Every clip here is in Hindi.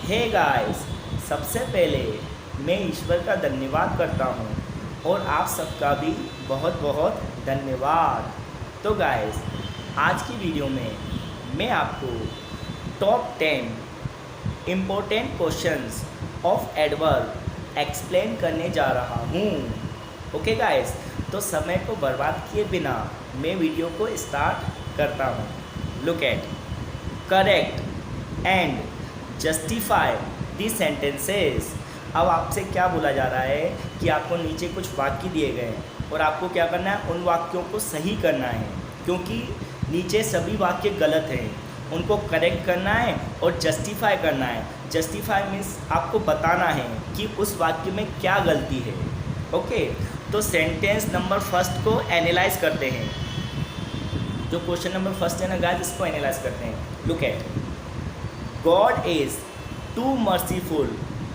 हे गाइस, सबसे पहले मैं ईश्वर का धन्यवाद करता हूँ और आप सबका भी बहुत बहुत धन्यवाद। तो गाइस, आज की वीडियो में मैं आपको top 10 important questions of adverb explain करने जा रहा हूँ। ओके गाइस, तो समय को बर्बाद किए बिना मैं वीडियो को स्टार्ट करता हूँ। Look at correct and justify the sentences. अब आपसे क्या बोला जा रहा है कि आपको नीचे कुछ वाक्य दिए गए हैं और आपको क्या करना है, उन वाक्यों को सही करना है, क्योंकि नीचे सभी वाक्य गलत हैं। उनको करेक्ट करना है और जस्टिफाई करना है। जस्टिफाई मीन्स आपको बताना है कि उस वाक्य में क्या गलती है। ओके, तो सेंटेंस नंबर फर्स्ट को एनालाइज करते हैं। जो क्वेश्चन नंबर फर्स्ट है ना गाइस, इसको एनालाइज करते हैं। Look eight God is too merciful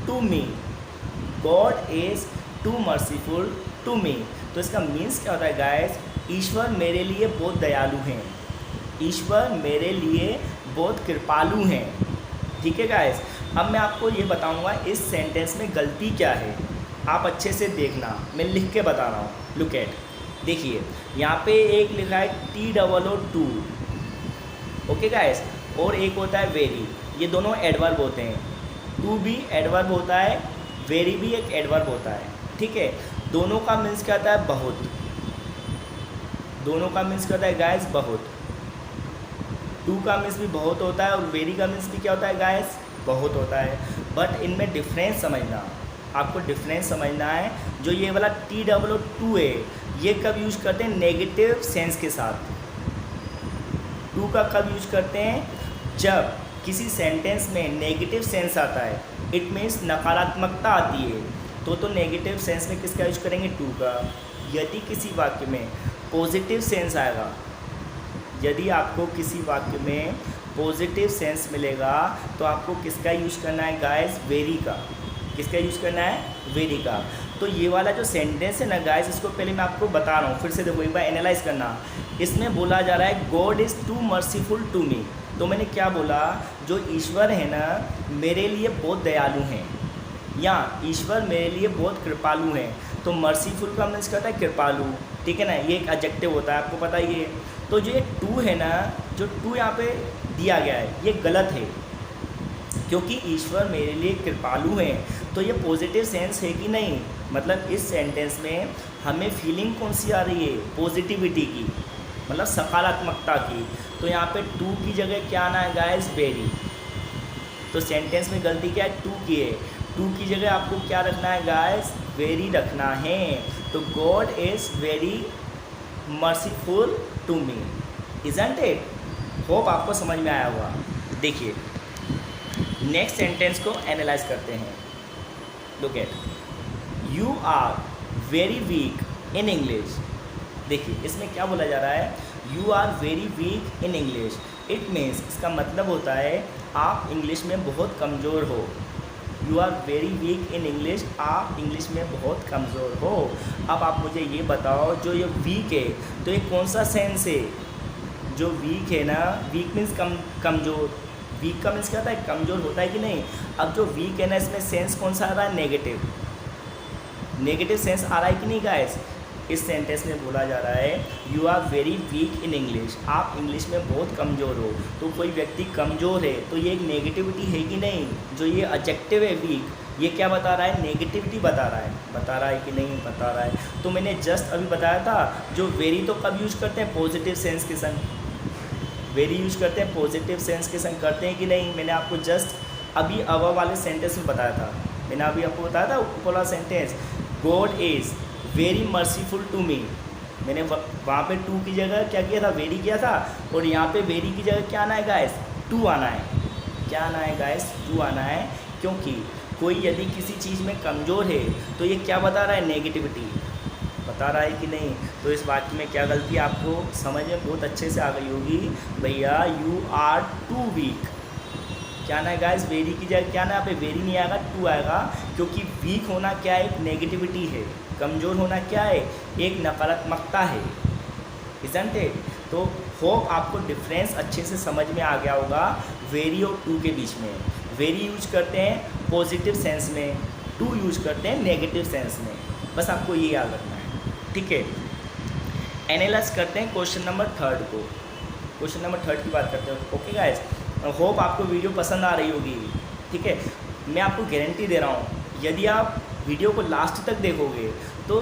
to me. God is too merciful to me. तो इसका मीन्स क्या होता है गाइस? ईश्वर मेरे लिए बहुत दयालु हैं, ईश्वर मेरे लिए बहुत कृपालु हैं। ठीक है गाइस, अब मैं आपको ये बताऊंगा इस सेंटेंस में गलती क्या है। आप अच्छे से देखना, मैं लिख के बता रहा हूँ। लुक एट, देखिए यहाँ पे एक लिखा है TOO2। ओके गाइस, और एक होता है वेरी। ये दोनों एडवर्ब होते हैं। टू भी एडवर्ब होता है, वेरी भी एक एडवर्ब होता है। ठीक है, दोनों का मीन्स क्या होता है? बहुत। दोनों का मीन्स क्या होता है गाइस? बहुत। टू का मीन्स भी बहुत होता है और वेरी का मीन्स भी क्या होता है गाइस? बहुत होता है। बट इनमें डिफरेंस समझना, आपको डिफरेंस समझना है। जो ये वाला TOO है, ये कब यूज करते हैं? नेगेटिव सेंस के साथ। टू का कब यूज करते हैं? जब किसी सेंटेंस में नेगेटिव सेंस आता है, इट मीन्स नकारात्मकता आती है, तो नेगेटिव सेंस में किसका यूज करेंगे? टू का। यदि किसी वाक्य में पॉजिटिव सेंस आएगा, यदि आपको किसी वाक्य में पॉजिटिव सेंस मिलेगा, तो आपको किसका यूज करना है गाइस? वेरी का। किसका यूज करना है? वेरी का। तो ये वाला जो सेंटेंस है ना गाइस, इसको पहले मैं आपको बता रहा हूँ, फिर से देखो एक बार एनालाइज करना। इसमें बोला जा रहा है God is too merciful to me. तो मैंने क्या बोला? जो ईश्वर है ना, मेरे लिए बहुत दयालु हैं, या ईश्वर मेरे लिए बहुत कृपालु हैं। तो मर्सीफुल का मीन्स कहता है कृपालु। ठीक है ना, ये एक एडजेक्टिव होता है, आपको पता ही है। तो जो ये टू है ना, जो टू यहाँ पे दिया गया है, ये गलत है, क्योंकि ईश्वर मेरे लिए कृपालु हैं। तो ये पॉजिटिव सेंस है कि नहीं? मतलब इस सेंटेंस में हमें फीलिंग कौन सी आ रही है? पॉजिटिविटी की, मतलब सकारात्मकता की। तो यहाँ पे टू की जगह क्या आना है गाइस? वेरी। तो सेंटेंस में गलती क्या है? टू की है। टू की जगह आपको क्या रखना है गाइस? वेरी रखना है। तो God is very merciful to me, isn't it? Hope आपको समझ में आया होगा। देखिए नेक्स्ट सेंटेंस को एनालाइज करते हैं। Look at, you are very weak in English. देखिए इसमें क्या बोला जा रहा है? You are very weak in English. It means, इसका मतलब होता है आप इंग्लिश में बहुत कमज़ोर हो। You are very weak in English, आप इंग्लिश में बहुत कमज़ोर हो। अब आप मुझे ये बताओ, जो ये वीक है, तो ये कौन सा सेंस है? जो वीक है ना, वीक मीन्स कमज़ोर। वीक का मीन्स क्या होता है? कमज़ोर होता है कि नहीं? अब जो वीक है ना, इसमें सेंस कौन सा आ रहा है? नेगेटिव। नेगेटिव सेंस आ रहा है कि नहीं गाइस? इस सेंटेंस में बोला जा रहा है you are very weak in English, आप इंग्लिश में बहुत कमज़ोर हो। तो कोई व्यक्ति कमज़ोर है, तो ये एक नेगेटिविटी है कि नहीं? जो ये एडजेक्टिव है वीक, ये क्या बता रहा है? नेगेटिविटी बता रहा है। बता रहा है कि नहीं? बता रहा है। तो मैंने जस्ट अभी बताया था, जो वेरी तो कब यूज करते हैं? पॉजिटिव सेंस के संग। वेरी यूज करते हैं, पॉजिटिव सेंस के संग करते हैं कि नहीं? मैंने आपको जस्ट अभी अबव वाले सेंटेंस में बताया था। मैंने अभी आपको बताया था ऊपर वाला sentence, God is very merciful to me. मैंने वहाँ पे टू की जगह क्या किया था? वेरी किया था। और यहाँ पे वेरी की जगह क्या आना है गाइस? टू आना है। क्या आना है गाइस? टू आना है, क्योंकि कोई यदि किसी चीज़ में कमज़ोर है, तो ये क्या बता रहा है? नेगेटिविटी बता रहा है कि नहीं? तो इस वाक्य में क्या गलती आपको समझ में बहुत अच्छे से आ गई होगी भैया। यू आर टू वीक, क्या ना है गाइस? वेरी की जगह क्या ना, यहाँ पे वेरी नहीं आएगा, टू आएगा, क्योंकि वीक होना क्या है? एक नेगेटिविटी है। कमज़ोर होना क्या है? एक नकारात्मकता है, इजंट इट? तो होप आपको डिफरेंस अच्छे से समझ में आ गया होगा वेरी और टू के बीच में। वेरी यूज करते हैं पॉजिटिव सेंस में, टू यूज करते हैं नेगेटिव सेंस में। बस आपको ये याद रखना है, ठीक है। एनालाइज करते हैं क्वेश्चन नंबर 3 को। क्वेश्चन नंबर 3 की बात करते हैं। ओके गाइस, होप आपको वीडियो पसंद आ रही होगी, ठीक है। मैं आपको गारंटी दे रहा हूँ, यदि आप वीडियो को लास्ट तक देखोगे तो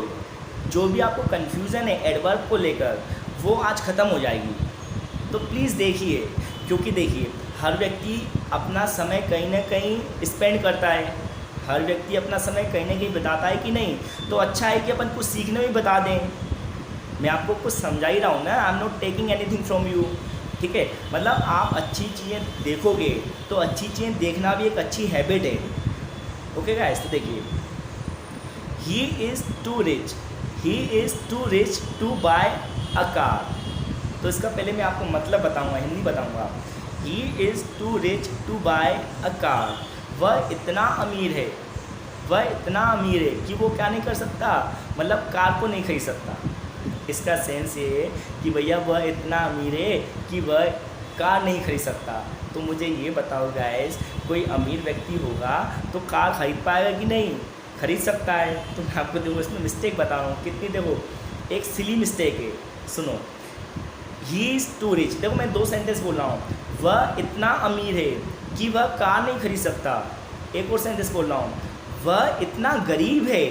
जो भी आपको कन्फ्यूज़न है एडवर्ब को लेकर वो आज ख़त्म हो जाएगी। तो प्लीज़ देखिए, क्योंकि देखिए हर व्यक्ति अपना समय कहीं ना कहीं स्पेंड करता है, हर व्यक्ति अपना समय कहीं ना कहीं बिताता है कि नहीं। तो अच्छा है कि अपन कुछ सीखने भी बता दें। मैं आपको कुछ समझा ही रहा हूँ ना, I am not taking anything from you, ठीक है। मतलब आप अच्छी चीज़ें देखोगे तो अच्छी चीज़ें देखना भी एक अच्छी हैबिट है। ओके गाइस, तो देखिए he is too rich, he is too rich to buy a car. तो इसका पहले मैं आपको मतलब बताऊंगा, हिंदी बताऊंगा। He is too rich to buy a car. वह इतना अमीर है, वह इतना अमीर है कि वो क्या नहीं कर सकता, मतलब कार को नहीं खरीद सकता। इसका सेंस ये है कि भैया वह इतना अमीर है कि वह कार नहीं खरीद सकता। तो मुझे ये बताओ गाइस, कोई अमीर व्यक्ति होगा तो कार खरीद पाएगा कि नहीं? खरीद सकता है। तो मैं आपको देखो इसमें मिस्टेक बता रहा हूँ कितनी, देखो एक सिली मिस्टेक है। सुनो, ही इज़ टू रिच, देखो मैं 2 सेंटेंस बोल रहा हूँ। वह इतना अमीर है कि वह कार नहीं खरीद सकता। एक और सेंटेंस बोल रहा हूँ, वह इतना गरीब है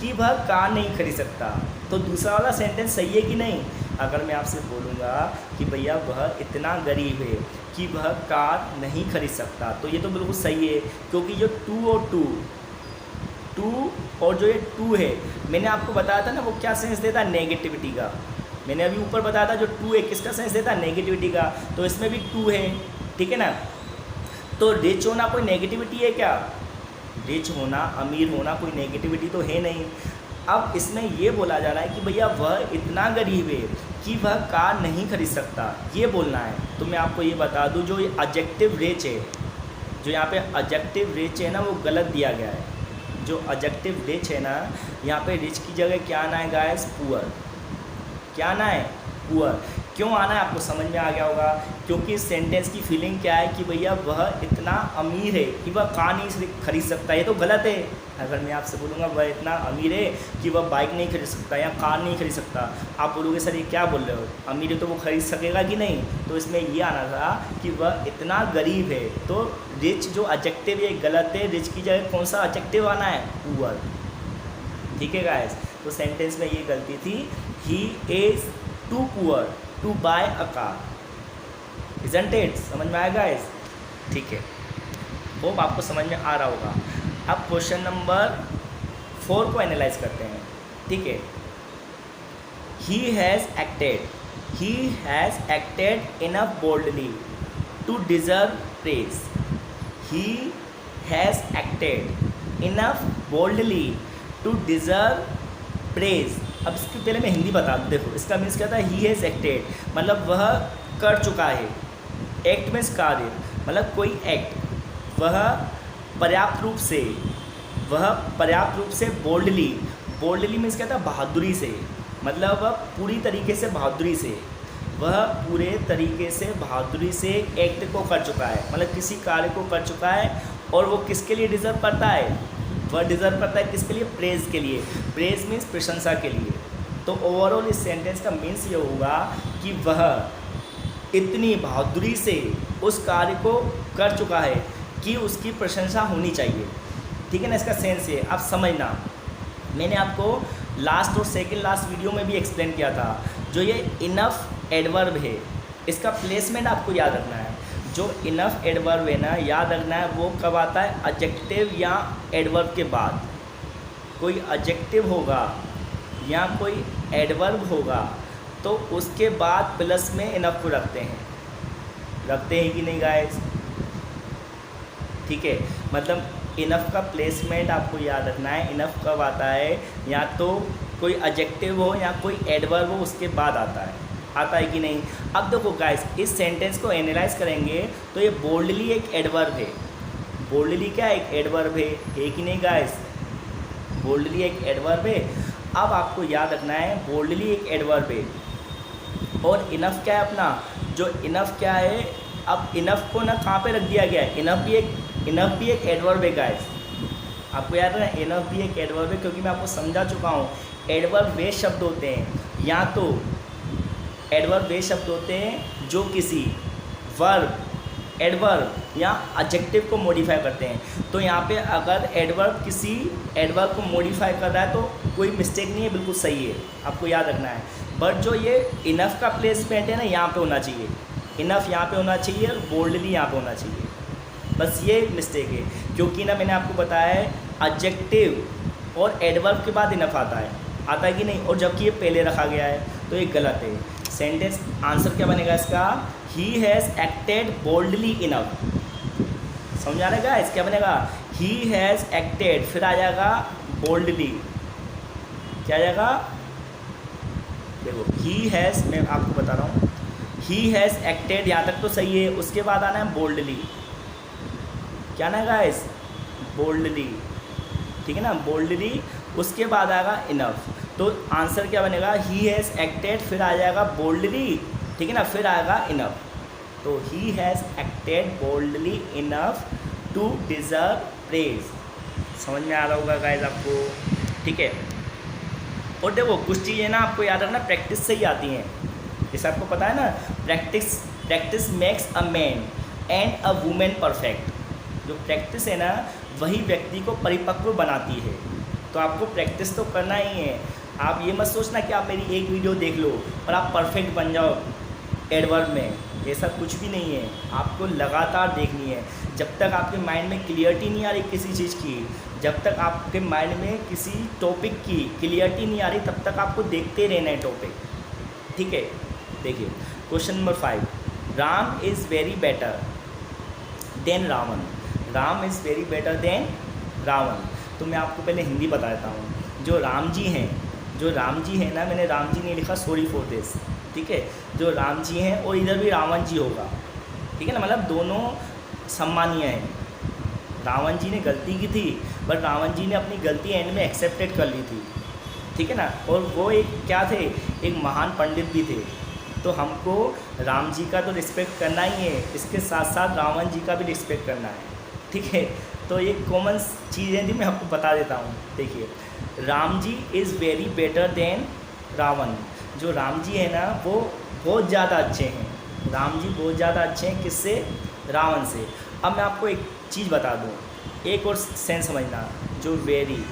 कि वह कार नहीं खरीद सकता। तो दूसरा वाला सेंटेंस सही है कि नहीं? अगर मैं आपसे बोलूँगा कि भैया वह इतना गरीब है कि वह कार नहीं खरीद सकता, तो ये तो बिल्कुल सही है, क्योंकि जो टू और जो ये टू है, मैंने आपको बताया था ना वो क्या सेंस देता है, नेगेटिविटी का। मैंने अभी ऊपर बताया था जो टू है किसका सेंस देता है, नेगेटिविटी का। तो इसमें भी टू है, ठीक है ना। तो रिच होना कोई नेगेटिविटी है क्या? रिच होना, अमीर होना कोई नेगेटिविटी तो है नहीं। अब इसमें ये बोला जा रहा है कि भैया वह इतना गरीब है कि वह कार नहीं खरीद सकता, ये बोलना है। तो मैं आपको ये बता दूं, जो ये एडजेक्टिव रिच है, जो यहाँ पे एडजेक्टिव रिच है ना, वो गलत दिया गया है। जो एडजेक्टिव रिच है ना, यहाँ पे रिच की जगह क्या आना है गाइस? पुअर। क्या आना है? पुअर। क्यों आना है आपको समझ में आ गया होगा, क्योंकि इस सेंटेंस की फीलिंग क्या है कि भैया वह इतना अमीर है कि वह कार नहीं खरीद सकता। ये तो गलत है। अगर मैं आपसे बोलूँगा वह इतना अमीर है कि वह बाइक नहीं खरीद सकता या कार नहीं खरीद सकता, आप बोलोगे सर ये क्या बोल रहे हो, अमीर है तो वो खरीद सकेगा कि नहीं? तो इसमें ये आना था कि वह इतना गरीब है। तो रिच जो एडजेक्टिव है गलत है, रिच की जगह कौन सा एडजेक्टिव आना है? पुअर, ठीक है गाइस। तो सेंटेंस में ये गलती थी, he is too poor to buy a car. Isn't it? समझ में आएगा गाइस? ठीक है, होप आपको समझ में आ रहा होगा। अब क्वेश्चन नंबर 4 को एनालाइज करते हैं, ठीक है। He has acted enough boldly to deserve praise. He has acted enough boldly to deserve praise. अब इसके पहले मैं हिंदी बता दूँ। देखो इसका मीन्स क्या था, ही हैज़ एक्टेड मतलब वह कर चुका है। एक्ट मीन्स कार्य, मतलब कोई एक्ट, वह पर्याप्त रूप से बोल्डली मीन्स क्या था, बहादुरी से, मतलब वह पूरी तरीके से बहादुरी से, वह पूरे तरीके से बहादुरी से एक्ट को कर चुका है, मतलब किसी कार्य को कर चुका है। और वो किसके लिए डिज़र्व करता है? वह डिज़र्व करता है किसके लिए? प्रेज के लिए। प्रेज मीन्स प्रशंसा के लिए। तो ओवरऑल इस सेंटेंस का मीन्स ये होगा कि वह इतनी बहादुरी से उस कार्य को कर चुका है कि उसकी प्रशंसा होनी चाहिए, ठीक है ना। इसका सेंस है, आप समझना। मैंने आपको लास्ट और सेकंड लास्ट वीडियो में भी एक्सप्लेन किया था। जो ये इनफ एडवर्ब है, इसका प्लेसमेंट आपको याद रखना है। जो इनफ एडवर्ब है ना, याद रखना है वो कब आता है? एडजेक्टिव या एडवर्ब के बाद। कोई एडजेक्टिव होगा या कोई एडवर्ब होगा तो उसके बाद प्लस में इनफ को रखते हैं कि नहीं गाइस? ठीक है, मतलब इनफ का प्लेसमेंट आपको याद रखना है। इनफ कब आता है? या तो कोई एडजेक्टिव हो या कोई एडवर्ब हो, उसके बाद आता है कि नहीं? अब देखो गाइस, इस सेंटेंस को एनालाइज करेंगे तो ये बोल्डली एक एडवर्ब है। बोल्डली क्या है? एक एडवर्ब है कि नहीं गाइस? बोल्डली एक एडवर्ब है। अब आपको याद रखना है बोल्डली एक एडवर्ब है और इनफ क्या है अपना? जो इनफ क्या है? अब इनफ को ना कहाँ पे रख दिया गया है, इनफ भी एक एडवर्ब है गाइस, आपको याद है ना, इनफ भी एक एडवर्ब है, क्योंकि मैं आपको समझा चुका हूँ एडवर्ब वे शब्द होते हैं, या तो एडवर्ब वे शब्द होते हैं जो किसी वर्ब, एडवर्ब या एडजेक्टिव को मॉडिफाई करते हैं। तो यहाँ पे अगर एडवर्ब किसी एडवर्ब को मॉडिफाई कर रहा है तो कोई मिस्टेक नहीं है, बिल्कुल सही है, आपको याद रखना है। बट जो ये इनफ का प्लेसमेंट है ना, यहाँ पे होना चाहिए, इनफ यहाँ पे होना चाहिए और बोल्डली यहाँ पे होना चाहिए, बस ये मिस्टेक है। क्योंकि ना मैंने आपको बताया है एडजेक्टिव और एडवर्ब के बाद इनफ आता है कि नहीं, और जबकि ये पहले रखा गया है, तो ये गलत है। सेंटेंस आंसर क्या बनेगा इसका, ही हैज़ एक्टेड बोल्डली इनफ, समझ आ रहेगा, इस क्या बनेगा, ही हैज़ एक्टेड, फिर आ जाएगा बोल्डली, क्या आ जाएगा, देखो ही हैज़, मैं आपको बता रहा हूँ, ही हैज़ एक्टेड, यहाँ तक तो सही है, उसके बाद आना है बोल्डली, क्या ना गाइस, बोल्डली, ठीक है ना, बोल्डली, उसके बाद आएगा इनफ। तो आंसर क्या बनेगा, ही हैज़ एक्टेड, फिर आ जाएगा बोल्डली, ठीक है ना, फिर आएगा इनफ। तो he has acted boldly enough to deserve praise, समझ में आ रहा होगा गाइस आपको, ठीक है। और देखो कुछ चीज़ें ना आपको याद रखना प्रैक्टिस से ही आती हैं, जैसे आपको पता है ना, practice makes a man and a women perfect, जो प्रैक्टिस है ना वही व्यक्ति को परिपक्व बनाती है। तो आपको प्रैक्टिस तो करना ही है, आप ये मत सोचना कि आप मेरी एक वीडियो देख लो और आप परफेक्ट बन जाओ एडवर्ब में, ऐसा कुछ भी नहीं है, आपको लगातार देखनी है। जब तक आपके माइंड में क्लियरिटी नहीं आ रही किसी चीज़ की, जब तक आपके माइंड में किसी टॉपिक की क्लियरिटी नहीं आ रही, तब तक आपको देखते रहना है टॉपिक, ठीक है। देखिए question number 5, Ram is very better than Ravan, Ram is very better than Ravan. तो मैं आपको पहले हिंदी बता देता हूँ, जो राम जी हैं ना, मैंने राम जी नहीं लिखा, सॉरी फॉर दिस, ठीक है, जो राम जी हैं और इधर भी रावण जी होगा, ठीक है ना, मतलब दोनों सम्मानीय हैं। रावण जी ने गलती की थी, बट रावण जी ने अपनी गलती एंड में एक्सेप्टेड कर ली थी, ठीक है ना, और वो एक क्या थे, एक महान पंडित भी थे। तो हमको राम जी का तो रिस्पेक्ट करना ही है, इसके साथ साथ रावण जी का भी रिस्पेक्ट करना है, ठीक है। तो ये कॉमन चीज़ें थी, मैं आपको बता देता हूँ। देखिए Ram ji is very better than Ravan, जो राम जी है ना वो बहुत ज़्यादा अच्छे हैं, राम जी बहुत ज़्यादा अच्छे हैं, किससे, रावण से। अब मैं आपको एक चीज़ बता दूँ, एक और सेंस समझना, जो वेरी,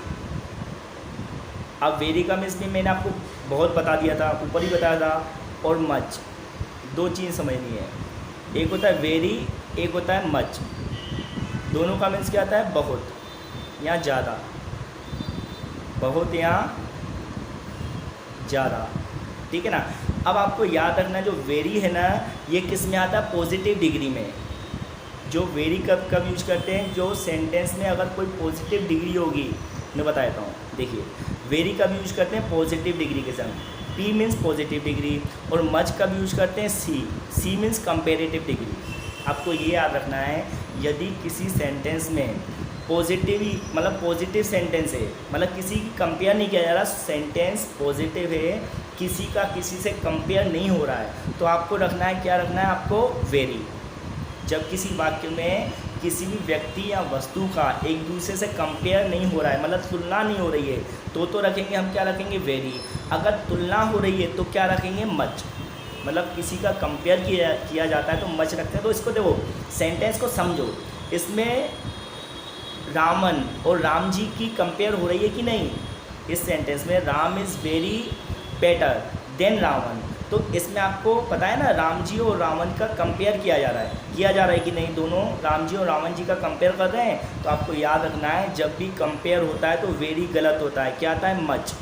अब वेरी का मीन्स भी मैंने आपको बहुत बता दिया था, ऊपर ही बताया था, और मच, दो चीज़ समझनी है, एक होता है वेरी, एक होता है मच, दोनों का मीन्स क्या आता है, बहुत या ज़्यादा, बहुत या ज़्यादा, ठीक है ना। अब आपको याद रखना जो वेरी है ना, ये किस में आता है, पॉजिटिव डिग्री में। जो वेरी कब यूज करते हैं, जो सेंटेंस में अगर कोई पॉजिटिव डिग्री होगी, मैं बता देता हूँ। देखिए वेरी कब यूज करते हैं, पॉजिटिव डिग्री के संग, पी मीन्स पॉजिटिव डिग्री, और मच कब यूज करते हैं, सी मीन्स कंपेरेटिव डिग्री। आपको ये याद रखना है, यदि किसी सेंटेंस में पॉजिटिव, मतलब पॉजिटिव सेंटेंस है, मतलब किसी की कंपेयर नहीं किया जा रहा, सेंटेंस पॉजिटिव है, किसी का किसी से कंपेयर नहीं हो रहा है, तो आपको रखना है, क्या रखना है आपको, वेरी। जब किसी वाक्य में किसी भी व्यक्ति या वस्तु का एक दूसरे से कंपेयर नहीं हो रहा है, मतलब तुलना नहीं हो रही है, तो रखेंगे हम, क्या रखेंगे, वेरी। अगर तुलना हो रही है तो क्या रखेंगे, मच, मतलब किसी का कंपेयर किया जाता है तो मच रखते हैं। तो इसको देखो, सेंटेंस को समझो, इसमें रावण और राम जी की कंपेयर हो रही है कि नहीं, इस सेंटेंस में Ram is very better than Ravan, तो इसमें आपको पता है ना, राम जी और रावण का कंपेयर किया जा रहा है कि नहीं, दोनों राम जी और रावण जी का कंपेयर कर रहे हैं। तो आपको याद रखना है, जब भी कंपेयर होता है तो वेरी गलत होता है, क्या आता है, मच।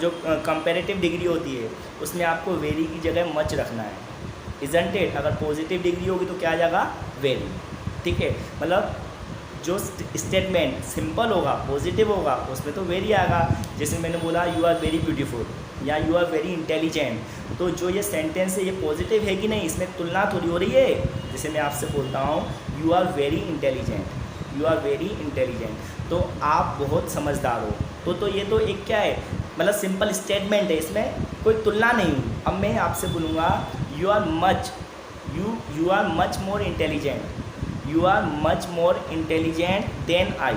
जो कंपेरेटिव डिग्री होती है उसमें आपको वेरी की जगह मच रखना है, इजंट इट। अगर पॉजिटिव डिग्री होगी तो क्या आ जाएगा, वेरी, ठीक है। मतलब जो स्टेटमेंट सिंपल होगा, पॉजिटिव होगा, उसमें तो वेरी आएगा। जैसे मैंने बोला यू आर वेरी ब्यूटीफुल या यू आर वेरी इंटेलिजेंट, तो जो ये सेंटेंस है ये पॉजिटिव है कि नहीं, इसमें तुलना थोड़ी हो रही है। जैसे मैं आपसे बोलता हूँ you are very intelligent, you are very intelligent, तो आप बहुत समझदार हो, तो ये तो एक क्या है, मतलब सिंपल स्टेटमेंट है, इसमें कोई तुलना नहीं। अब मैं आपसे बोलूँगा you are much you are much more intelligent, you are much more intelligent than I.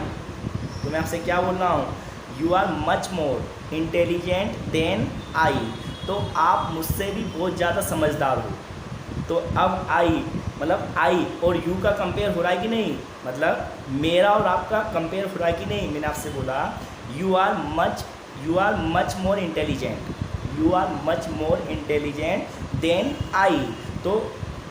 तो मैं आपसे क्या बोल रहा हूँ, you are much more intelligent than I, तो आप मुझसे भी बहुत ज़्यादा समझदार हो। तो अब आई मतलब आई और यू का कंपेयर हो रहा है कि नहीं, मतलब मेरा और आपका कंपेयर हो रहा है कि नहीं। मैंने आपसे बोला you are much more intelligent, you are much more intelligent than I. तो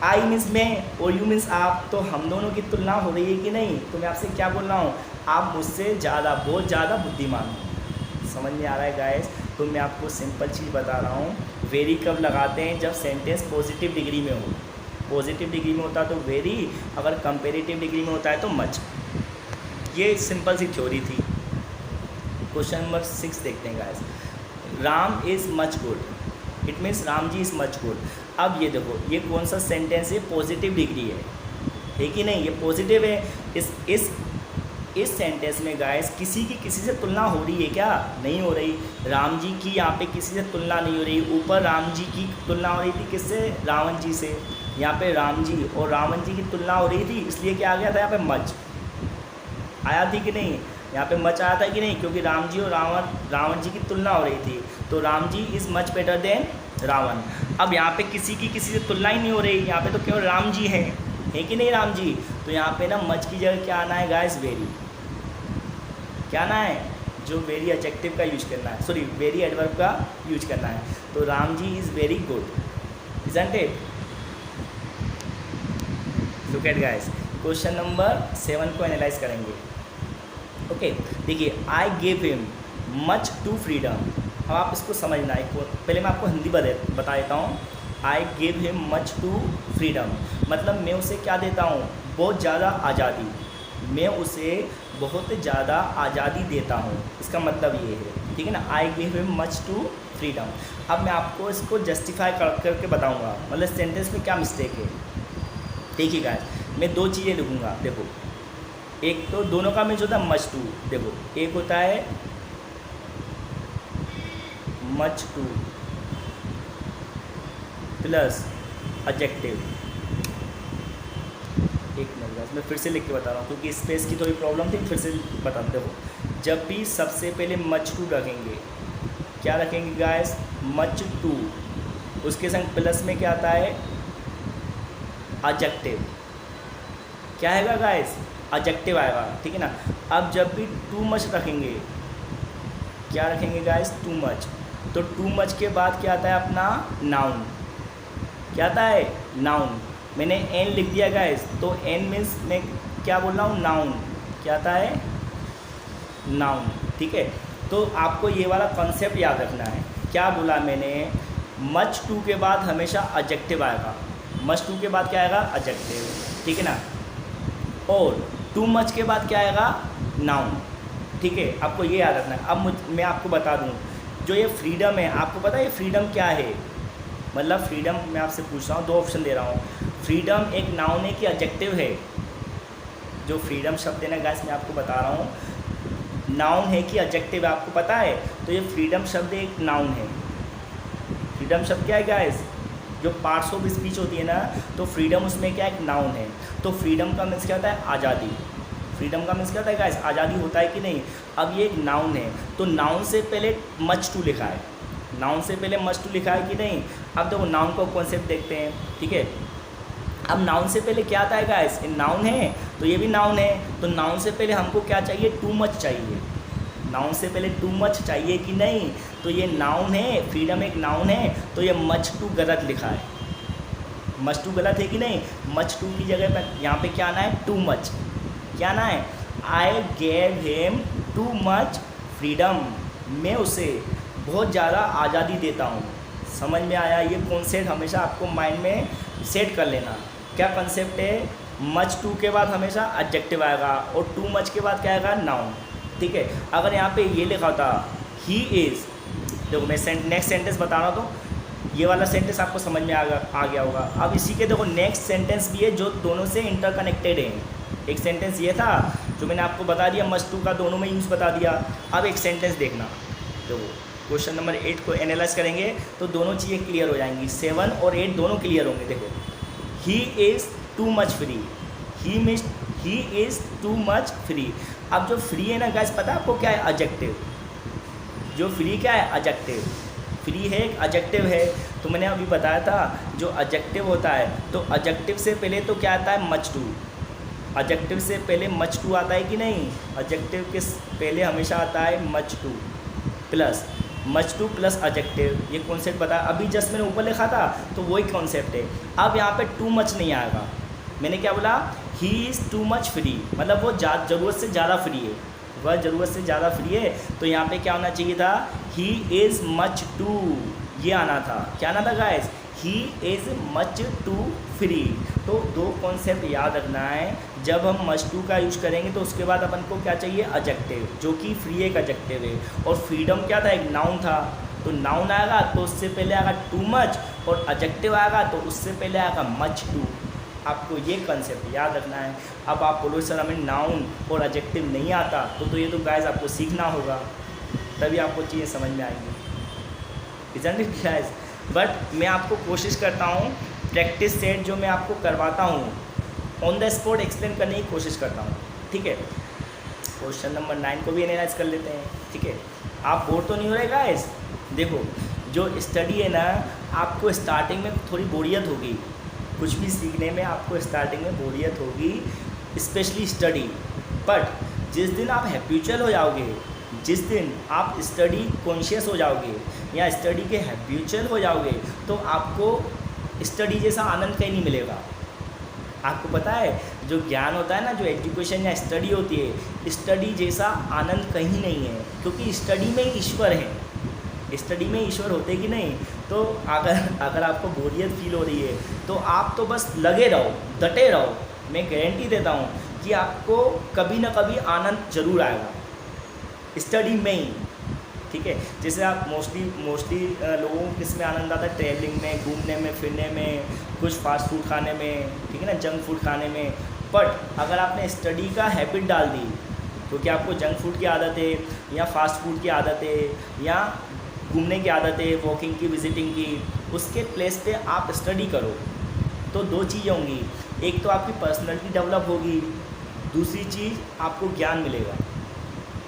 आई मीन्स मैं और यू मीन्स आप, तो हम दोनों की तुलना हो रही है कि नहीं। तो मैं आपसे क्या बोल रहा हूँ, आप मुझसे ज़्यादा बहुत ज़्यादा बुद्धिमान हो। समझ में आ रहा है गाइस। तो मैं आपको सिंपल चीज़ बता रहा हूँ, वेरी कब लगाते हैं, जब सेंटेंस पॉजिटिव डिग्री में हो। पॉजिटिव डिग्री में होता है तो वेरी, अगर कंपेरेटिव डिग्री में होता है तो मच। ये सिंपल सी थ्योरी थी। क्वेश्चन नंबर 6 देखते हैं guys. Ram is much good, it means Ram ji is much good. अब ये देखो, ये कौन सा सेंटेंस है, पॉजिटिव डिग्री है कि नहीं, ये पॉजिटिव है। इस सेंटेंस में गाइस किसी की किसी से तुलना हो रही है क्या, नहीं हो रही। राम जी की यहाँ पे किसी से तुलना नहीं हो रही। ऊपर राम जी की तुलना हो रही थी किससे, रावण जी से। यहाँ पे राम जी और रावण जी की तुलना हो रही थी, इसलिए क्या आ गया था यहाँ पे मच आया थी कि नहीं, यहाँ पे मच आया था कि नहीं, क्योंकि राम जी और रावण जी की तुलना हो रही थी। तो Ram ji is much better than Ravan. अब यहाँ पे किसी की किसी से तुलना ही नहीं हो रही, यहाँ पे तो केवल राम जी हैं, है कि नहीं राम जी। तो यहाँ पे ना मच की जगह क्या आना है गाइस, वेरी। क्या आना है, जो वेरी एडजेक्टिव का यूज करना है, सॉरी वेरी एडवर्ब का यूज करना है। तो Ram ji is very good, isn't it. Look at guys, question number 7 को एनालाइज करेंगे। ओके देखिए, I give him much too freedom. अब आप इसको समझना है, पहले मैं आपको हिंदी बता देता हूँ। I give him much too freedom, मतलब मैं उसे क्या देता हूँ, बहुत ज़्यादा आज़ादी। मैं उसे बहुत ज़्यादा आज़ादी देता हूँ, इसका मतलब ये है, ठीक है ना। I give him much too freedom. अब मैं आपको इसको जस्टिफाई करके बताऊँगा, मतलब सेंटेंस में क्या मिस्टेक है। देखिए गाइस, मैं 2 चीज़ें लिखूँगा। देखो, एक तो दोनों का मीन्स होता है मच टू। देखो, एक होता है मच टू प्लस एडजेक्टिव। एक मिनट, मैं फिर से लिख के बता रहा हूँ क्योंकि स्पेस की थोड़ी प्रॉब्लम थी, फिर से बता दो। जब भी सबसे पहले मच टू रखेंगे, क्या रखेंगे गाइस, मच टू, उसके संग प्लस में क्या आता है, एडजेक्टिव। क्या आएगा गाइस, एडजेक्टिव आएगा, ठीक है ना। अब जब भी टू मच रखेंगे, क्या रखेंगे गाइस, टू मच। तो टू मच के बाद क्या आता है अपना नाउन। क्या आता है, नाउन। मैंने एन लिख दिया गाइस, तो एन मीन्स मैं क्या बोल रहा हूँ, नाउन। क्या आता है, नाउन, ठीक है। तो आपको ये वाला कॉन्सेप्ट याद रखना है। क्या बोला मैंने, मच टू के बाद हमेशा एडजेक्टिव आएगा। मच टू के बाद क्या आएगा, एडजेक्टिव, ठीक है ना। और टू मच के बाद क्या आएगा, नाउन, ठीक है। आपको ये याद रखना है। अब मैं आपको बता दूँ, जो ये फ्रीडम है, आपको पता है ये फ्रीडम क्या है, मतलब फ्रीडम मैं आपसे पूछ रहा हूँ, 2 ऑप्शन दे रहा हूँ। फ्रीडम एक नाउन है कि एडजेक्टिव है। जो फ्रीडम शब्द है ना गाइस, मैं आपको बता रहा हूँ, नाउन है कि एडजेक्टिव है, आपको पता है। तो ये फ्रीडम शब्द एक नाउन है। फ्रीडम शब्द क्या है गाइस, जो पार्ट्स ऑफ स्पीच होती है ना, तो फ्रीडम उसमें क्या एक नाउन है। तो फ्रीडम का मीन्स क्या होता है, आज़ादी। फ्रीडम का मीन्स क्या होता है गाइस, आज़ादी होता है कि नहीं। अब ये एक नाउन है, तो नाउन से पहले मच टू लिखा है, नाउन से पहले मच टू लिखा है कि नहीं। अब देखो नाउन का कॉन्सेप्ट देखते हैं, ठीक है। अब नाउन से पहले क्या आता है गाइस, नाउन है, तो ये भी नाउन है। तो नाउन से पहले हमको क्या चाहिए, टू मच चाहिए। नाउन से पहले टू मच चाहिए कि नहीं, तो ये नाउन है, फ्रीडम एक नाउन है, तो ये मच टू गलत लिखा है। मच टू गलत है कि नहीं। मच टू की जगह पर यहाँ पे क्या आना है, टू मच। क्या आना है, I gave him too much freedom. मैं उसे बहुत ज़्यादा आज़ादी देता हूँ। समझ में आया, ये कॉन्सेप्ट हमेशा आपको माइंड में सेट कर लेना। क्या कॉन्सेप्ट है, मच टू के बाद हमेशा एडजेक्टिव आएगा और टू मच के बाद क्या आएगा, नाउन, ठीक है। अगर यहाँ पे ये लिखा होता ही इज़, देखो मैं नेक्स्ट सेंटेंस बता रहा हूँ, तो ये वाला सेंटेंस आपको समझ में आ गया होगा। अब इसी के देखो नेक्स्ट सेंटेंस भी है जो दोनों से इंटरकनेक्टेड है। एक सेंटेंस ये था जो मैंने आपको बता दिया, मच टू का दोनों में यूज़ बता दिया। अब एक सेंटेंस देखना, देखो क्वेश्चन नंबर 8 को एनालाइज करेंगे तो दोनों चीज़ें क्लियर हो जाएंगी। 7 और 8 दोनों क्लियर होंगे। देखो, ही is too much free, he is too much free. अब जो फ्री है ना गाइस, पता है आपको क्या है? एडजेक्टिव। जो फ्री क्या है? एडजेक्टिव। फ्री है एक एडजेक्टिव है। तो मैंने अभी बताया था जो एडजेक्टिव होता है, तो एडजेक्टिव से पहले तो क्या आता है? Much to. एडजेक्टिव से पहले मच टू आता है कि नहीं? एडजेक्टिव के पहले हमेशा आता है मच टू प्लस एडजेक्टिव। ये कॉन्सेप्ट बता, अभी जस्ट मैंने ऊपर लिखा था तो वही कॉन्सेप्ट है। अब यहाँ पे टू मच नहीं आएगा। मैंने क्या बोला? ही इज़ टू मच फ्री, मतलब वो ज़रूरत से ज़्यादा फ्री है, वह ज़रूरत से ज़्यादा फ्री है। तो यहाँ पे क्या होना चाहिए था? ही इज़ मच टू, ये आना था। क्या आना था guys? He is much too free. तो दो कॉन्सेप्ट याद रखना है, जब हम मच टू का यूज करेंगे तो उसके बाद अपन को क्या चाहिए? एडजेक्टिव, जो कि फ्री एक एडजेक्टिव है। और फ्रीडम क्या था? एक नाउन था। तो नाउन आएगा तो उससे पहले आएगा टू मच, और एडजेक्टिव आएगा तो उससे पहले आएगा मच टू। आपको ये कंसेप्ट याद रखना है। अब आप बोलो सर हमें नाउन और एडजेक्टिव नहीं आता, तो ये तो गाइस आपको सीखना होगा, तभी आपको चीज़ें समझ में आएंगी। Isn't it guys? बट मैं आपको कोशिश करता हूँ, प्रैक्टिस सेट जो मैं आपको करवाता हूँ ऑन द स्पॉट एक्सप्लेन करने की कोशिश करता हूँ। ठीक है, क्वेश्चन नंबर 9 को भी एनालाइज कर लेते हैं। ठीक है, आप बोर तो नहीं हो रहे गाइस? देखो, जो स्टडी है ना, आपको स्टार्टिंग में थोड़ी बोरियत होगी, कुछ भी सीखने में आपको स्टार्टिंग में बोरियत होगी, स्पेशली स्टडी। बट जिस दिन आप हैबिचुअल हो जाओगे, जिस दिन आप स्टडी कॉन्शियस हो जाओगे या स्टडी के हैबिचुअल हो जाओगे, तो आपको स्टडी जैसा आनंद कहीं नहीं मिलेगा। आपको पता है जो ज्ञान होता है ना, जो एजुकेशन या स्टडी होती है, स्टडी जैसा आनंद कहीं नहीं है, क्योंकि स्टडी में ईश्वर है। स्टडी में ईश्वर होते कि नहीं? तो अगर आपको बोरियत फील हो रही है तो आप तो बस लगे रहो, डटे रहो। मैं गारंटी देता हूँ कि आपको कभी ना कभी आनंद जरूर आएगा स्टडी में ही। ठीक है, जैसे आप मोस्टली लोगों को किस में आनंद आता है? ट्रैवलिंग में, घूमने में, फिरने में, कुछ फास्ट फूड खाने में, ठीक है ना, जंक फूड खाने में। बट अगर आपने स्टडी का हैबिट डाल दी, क्योंकि आपको जंक फूड की आदत है या फास्ट फूड की आदत है या घूमने की आदत है, वॉकिंग की, विजिटिंग की, उसके प्लेस पे आप स्टडी करो, तो दो चीज़ें होंगी। एक तो आपकी पर्सनैलिटी डेवलप होगी, दूसरी चीज़ आपको ज्ञान मिलेगा।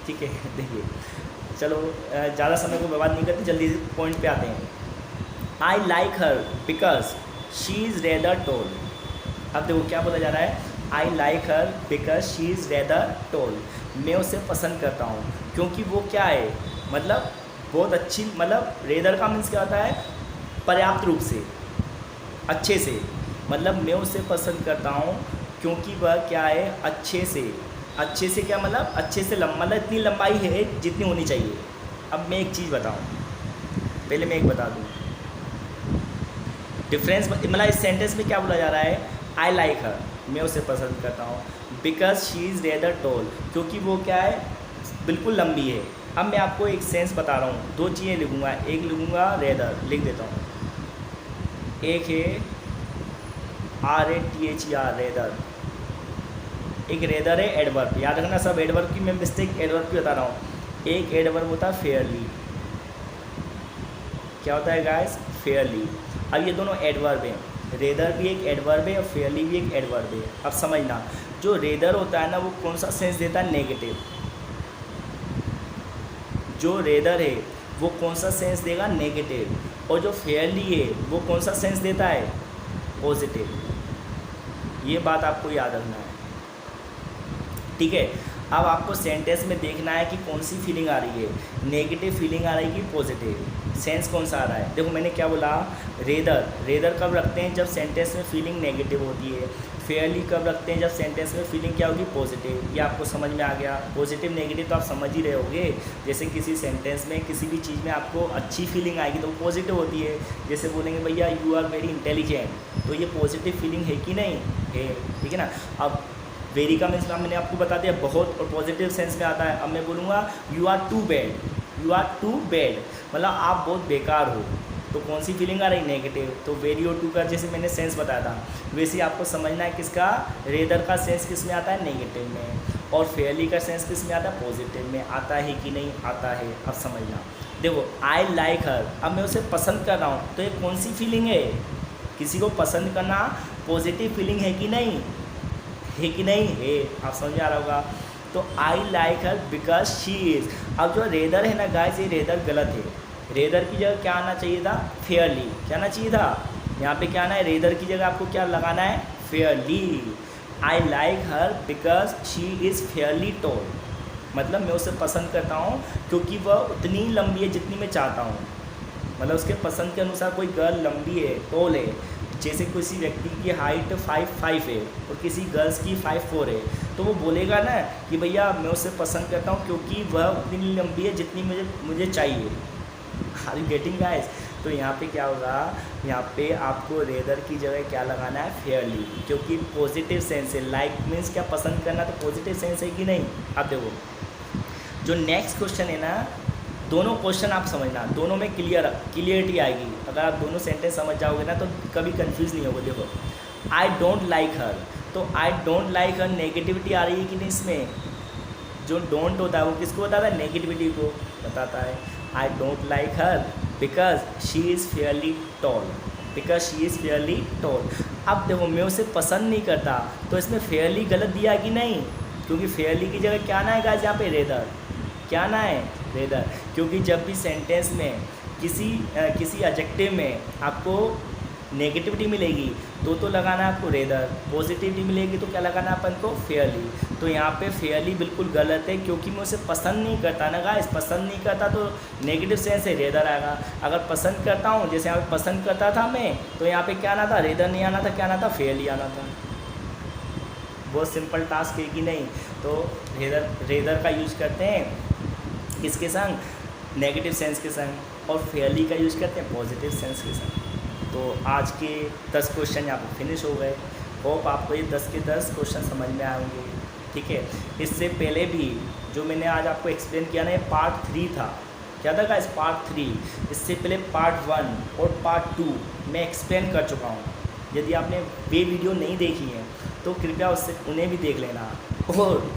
ठीक है, देखिए चलो ज़्यादा समय को बर्बाद नहीं करते, जल्दी से पॉइंट पे आते हैं। I like her because she is rather tall. अब देखो क्या बोला जा रहा है? I like her because she is rather tall. मैं उसे पसंद करता हूँ क्योंकि वो क्या है, मतलब बहुत अच्छी, मतलब रेदर का मीन्स क्या होता है? पर्याप्त रूप से, अच्छे से। मतलब मैं उसे पसंद करता हूँ क्योंकि वह क्या है? अच्छे से क्या मतलब? अच्छे से मतलब इतनी लंबाई है जितनी होनी चाहिए। अब मैं एक चीज़ बताऊँ, पहले मैं एक बता दूँ डिफरेंस, मतलब इस सेंटेंस में क्या बोला जा रहा है? आई लाइक हर, मैं उसे पसंद करता हूँ, because she is rather tall, क्योंकि वो क्या है? बिल्कुल लंबी है। अब मैं आपको एक सेंस बता रहा हूँ, दो चीज़ें लिखूँगा, एक लिखूँगा रेदर, लिख देता हूँ, एक है RATHER रेदर, एक रेदर है एडवर्ब। याद रखना सब एडवर्ब की मैं मिस्टेक एडवर्ब की बता रहा हूँ। एक एडवर्ब होता है फेयरली। क्या होता है गाइस? फेयरली। अब ये दोनों एडवर्ब हैं, रेदर भी एक एडवर्ब है और फेयरली भी एक एडवर्ब है। अब समझना, जो रेदर होता है ना, वो कौन सा सेंस देता है? नेगेटिव। जो रेदर है वो कौन सा सेंस देगा? नेगेटिव। और जो फेयरली है वो कौन सा सेंस देता है? पॉजिटिव। ये बात आपको याद रखना है। ठीक है, अब आपको सेंटेंस में देखना है कि कौन सी फीलिंग आ रही है, नेगेटिव फीलिंग आ रही है कि पॉजिटिव, सेंस कौन सा आ रहा है। देखो मैंने क्या बोला, रेदर कब रखते हैं? जब सेंटेंस में फीलिंग नेगेटिव होती है। फेयरली कब रखते हैं? जब सेंटेंस में फीलिंग क्या होगी? पॉजिटिव। ये आपको समझ में आ गया। पॉजिटिव नेगेटिव तो आप समझ ही रहे होगे। जैसे किसी सेंटेंस में किसी भी चीज़ में आपको अच्छी फीलिंग आएगी तो पॉजिटिव होती है। जैसे बोलेंगे भैया यू आर वेरी इंटेलिजेंट, तो ये पॉजिटिव फीलिंग है कि नहीं है? ठीक है ना। अब वेरी का मीन्स मैंने आपको बता दिया बहुत, और पॉजिटिव सेंस में आता है। अब मैं बोलूँगा यू आर टू बैड, मतलब आप बहुत बेकार हो, तो कौन सी फीलिंग आ रही? नेगेटिव। तो वेरी और टू का जैसे मैंने सेंस बताया था, वैसे ही आपको समझना है किसका? रेदर का सेंस किस में आता है? नेगेटिव में। और फेयरली का सेंस किस में आता है? पॉजिटिव में। आता है कि नहीं? आता है। अब समझना, देखो आई लाइक हर, अब मैं उसे पसंद कर रहा हूँ, तो ये कौन सी फीलिंग है? किसी को पसंद करना पॉजिटिव फीलिंग है कि नहीं? है कि नहीं है? आप समझ आ रहा होगा। तो आई like her because she is. अब जो रेदर है ना गाइस, ये रेदर गलत है। रेदर की जगह क्या आना चाहिए था? फेयरली। क्या आना चाहिए था? यहाँ पे क्या आना है? रेदर की जगह आपको क्या लगाना है? Fairly. I like her because she is fairly tall, मतलब मैं उसे पसंद करता हूँ क्योंकि वह उतनी लंबी है जितनी मैं चाहता हूँ। मतलब उसके पसंद के अनुसार कोई गर्ल लंबी है, टॉल है, जैसे किसी व्यक्ति की हाइट 5'5" है और किसी गर्ल्स की 5'4" है, तो वो बोलेगा ना कि भैया मैं उसे पसंद करता हूँ क्योंकि वह उतनी लंबी है जितनी मुझे चाहिए। Are you getting guys? तो यहाँ पे क्या होगा, यहाँ पे आपको रेदर की जगह क्या लगाना है? फेयरली, क्योंकि पॉजिटिव सेंस है। लाइक मीन्स क्या? पसंद करना, तो पॉजिटिव सेंस है कि नहीं? आप देखो जो नेक्स्ट क्वेश्चन है ना, दोनों क्वेश्चन आप समझना, दोनों में क्लियरिटी आएगी। अगर आप दोनों सेंटेंस समझ जाओगे ना तो कभी कंफ्यूज नहीं होगा। देखो आई डोंट लाइक हर, तो I don't like her negativity आ रही है कि नहीं इसमें? जो डोंट होता है वो किसको बताता है? नेगेटिविटी को बताता है। I don't like her because she is fairly tall, because she is fairly tall. अब देखो मैं उसे पसंद नहीं करता, तो इसमें फेयरली गलत दिया कि नहीं? क्योंकि फेयरली की जगह क्या ना है गाइस? यहाँ पे रेदर। क्या ना है? रेदर। क्योंकि जब भी सेंटेंस में किसी एडजेक्टिव में आपको नेगेटिविटी मिलेगी तो लगाना है आपको रेदर, पॉजिटिविटी मिलेगी तो क्या लगाना है अपन को? फेयरली। तो यहाँ पे फेयरली बिल्कुल गलत है, क्योंकि मैं उसे पसंद नहीं करता ना गाइस। पसंद नहीं करता तो नेगेटिव सेंस है, रेदर आएगा। अगर पसंद करता हूँ, जैसे यहाँ पे पसंद करता था मैं, तो यहाँ पे क्या आना था? रेदर नहीं आना था, क्या आना था? फेयरली आना था। बहुत सिंपल टास्क है कि नहीं? तो रेदर का यूज करते हैं किसके संग? नेगेटिव सेंस के संग, और फेयरली का यूज करते हैं पॉजिटिव सेंस के संग। तो आज के 10 क्वेश्चन यहाँ पर फिनिश हो गए। होप आपको ये 10 के 10 क्वेश्चन समझ में आए होंगे। ठीक है, इससे पहले भी जो मैंने आज आपको एक्सप्लेन किया ना, ये पार्ट 3 था। क्या था गाइस? पार्ट 3। इससे पहले पार्ट 1 और पार्ट 2 मैं एक्सप्लेन कर चुका हूँ। यदि आपने वे वीडियो नहीं देखी है तो कृपया उससे उन्हें भी देख लेना। और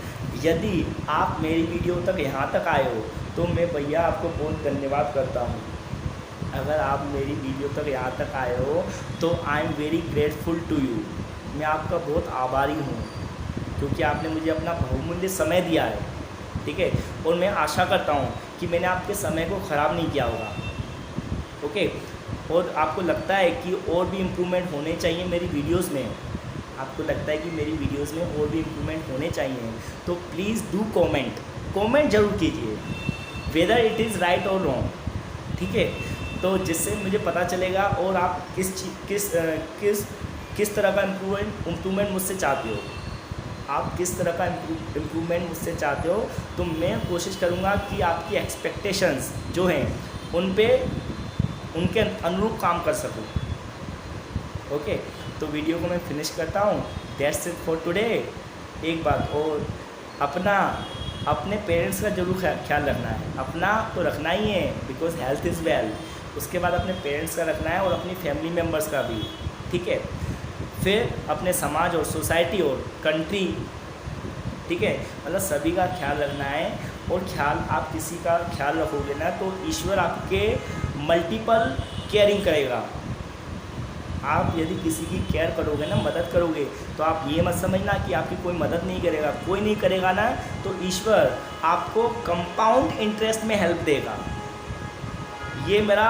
यदि आप मेरी वीडियो तक यहाँ तक आए हो तो मैं भैया आपको बहुत धन्यवाद करता हूँ। अगर आप मेरी वीडियो तक यहाँ तक आए हो तो I am very grateful to you. मैं आपका बहुत आभारी हूँ, क्योंकि आपने मुझे अपना बहुमूल्य समय दिया है। ठीक है, और मैं आशा करता हूँ कि मैंने आपके समय को ख़राब नहीं किया होगा। ओके, और आपको लगता है कि और भी इम्प्रूवमेंट होने चाहिए मेरी वीडियोस में, आपको लगता है कि मेरी वीडियोस में और भी इम्प्रूवमेंट होने चाहिए, तो प्लीज़ डू कमेंट ज़रूर कीजिए, वेदर इट इज़ राइट और रॉन्ग। ठीक है, तो जिससे मुझे पता चलेगा और आप किस तरह का इम्प्रूवमेंट मुझसे चाहते हो। आप किस तरह का इम्प्रूवमेंट मुझसे चाहते हो, तो मैं कोशिश करूँगा कि आपकी एक्सपेक्टेशंस जो हैं उनके अनुरूप काम कर सकूँ। ओके, तो वीडियो को मैं फिनिश करता हूँ। That's it for today. एक बात और, अपने पेरेंट्स का जरूर ख्याल रखना है। अपना तो रखना ही है, बिकॉज हेल्थ इज़ वेल्थ। उसके बाद अपने पेरेंट्स का रखना है और अपनी फैमिली मेम्बर्स का भी। ठीक है, फिर अपने समाज और सोसाइटी और कंट्री, ठीक है, मतलब सभी का ख्याल रखना है। और आप किसी का ख्याल रखोगे ना तो ईश्वर आपके मल्टीपल केयरिंग करेगा। आप यदि किसी की केयर करोगे ना, मदद करोगे, तो आप ये मत समझना कि आपकी कोई मदद नहीं करेगा। कोई नहीं करेगा ना तो ईश्वर आपको कंपाउंड इंटरेस्ट में हेल्प देगा। ये मेरा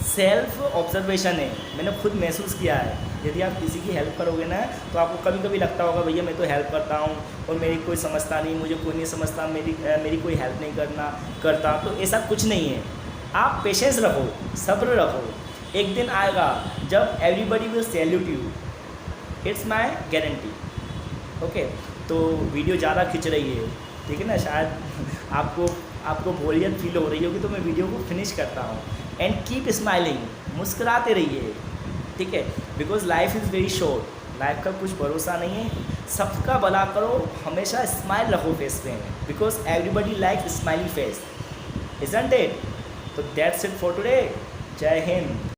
सेल्फ ऑब्जर्वेशन है, मैंने खुद महसूस किया है। यदि आप किसी की हेल्प करोगे ना तो आपको कभी कभी लगता होगा भैया मैं तो हेल्प करता हूँ और मेरी कोई समझता नहीं, मुझे कोई नहीं समझता, मेरी कोई हेल्प नहीं करता। तो ऐसा कुछ नहीं है। आप पेशेंस रखो, सब्र रखो, एक दिन आएगा जब everybody will salute you. It's my guarantee. Okay, तो वीडियो ज़्यादा खिंच रही है, ठीक है ना, शायद आपको बोरियत फील हो रही होगी, तो मैं वीडियो को फिनिश करता हूँ। एंड कीप स्माइलिंग, मुस्कुराते रहिए। ठीक है, because life is very short, life का कुछ भरोसा नहीं है। सबका भला करो, हमेशा स्माइल रखो फेस पे, because everybody like smiley face, isn't it? तो दैट्स इट फॉर टुडे। जय हिंद।